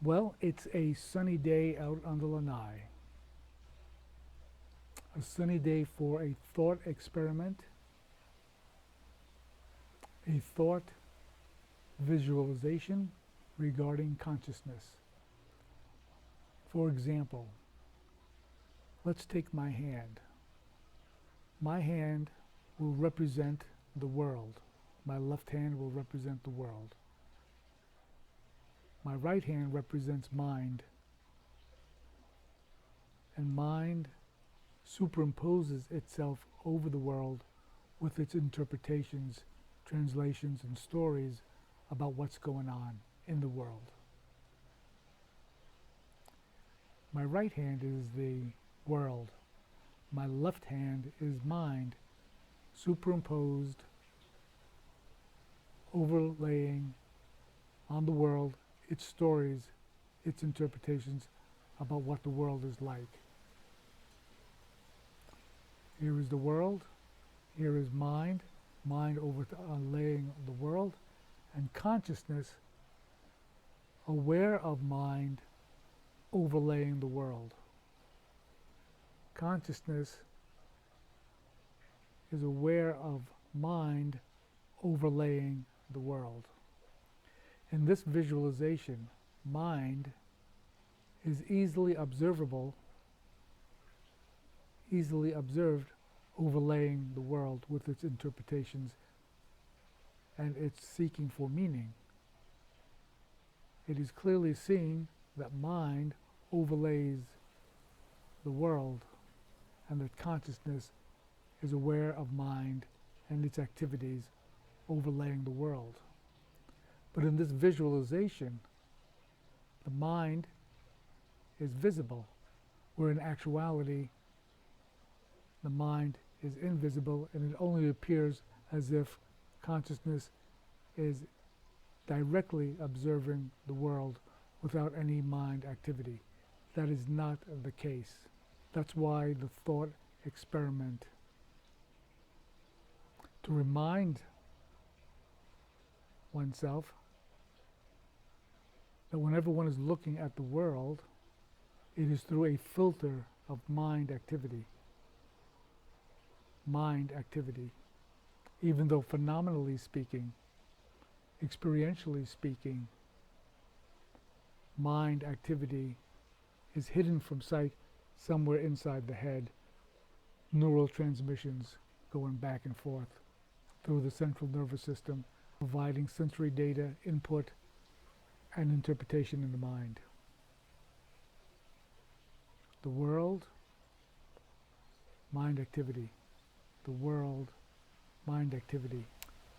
Well, it's a sunny day out on the lanai. A sunny day for a thought experiment, a thought visualization regarding consciousness. For example, let's take my hand. My hand will represent the world. My left hand will represent the world. My right hand represents mind, and mind superimposes itself over the world with its interpretations, translations, and stories about what's going on in the world. My right hand is the world. My left hand is mind, superimposed, overlaying on the world its stories, its interpretations about what the world is like. Here is the world, here is mind, mind overlaying the world, and consciousness, aware of mind, overlaying the world. Consciousness is aware of mind overlaying the world. In this visualization, mind is easily observable, easily observed, overlaying the world with its interpretations and its seeking for meaning. It is clearly seen that mind overlays the world and that consciousness is aware of mind and its activities overlaying the world. But in this visualization, the mind is visible, where in actuality the mind is invisible, and it only appears as if consciousness is directly observing the world without any mind activity. That is not the case. That's why the thought experiment, to remind oneself that whenever one is looking at the world, it is through a filter of mind activity. Mind activity. Even though phenomenally speaking, experientially speaking, mind activity is hidden from sight somewhere inside the head, neural transmissions going back and forth through the central nervous system, providing sensory data, input, and interpretation in the mind. The world, mind activity. The world, mind activity.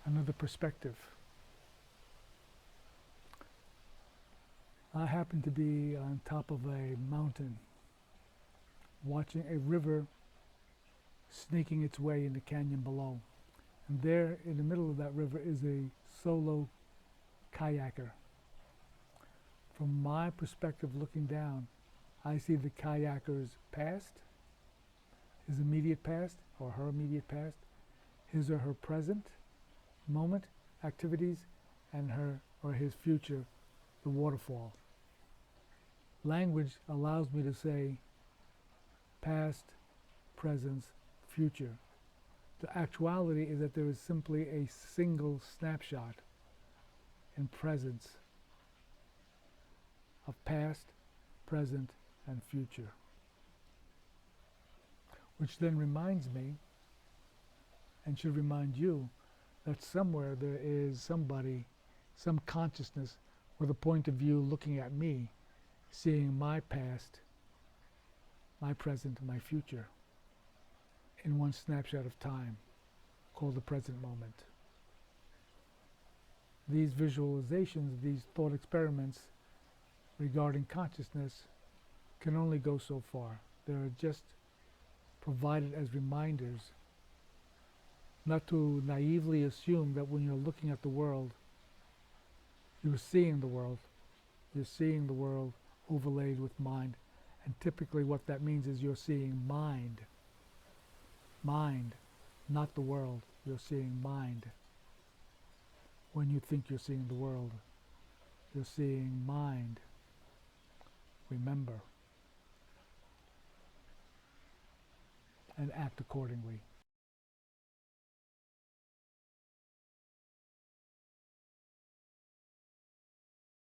Another perspective. I happen to be on top of a mountain, watching a river sneaking its way in the canyon below. And there, in the middle of that river, is a solo kayaker. From my perspective looking down, I see the kayaker's past, his immediate past, or her immediate past, his or her present moment, activities, and her or his future, the waterfall. Language allows me to say past, present, future. The actuality is that there is simply a single snapshot in presence of past, present, and future. Which then reminds me, and should remind you, that somewhere there is somebody, some consciousness with a point of view looking at me, seeing my past, my present, and my future in one snapshot of time called the present moment. These visualizations, these thought experiments regarding consciousness can only go so far. They're just provided as reminders, not to naively assume that when you're looking at the world, you're seeing the world. You're seeing the world overlaid with mind. And typically what that means is you're seeing mind. Mind, not the world. You're seeing mind. When you think you're seeing the world, you're seeing mind. remember, and act accordingly.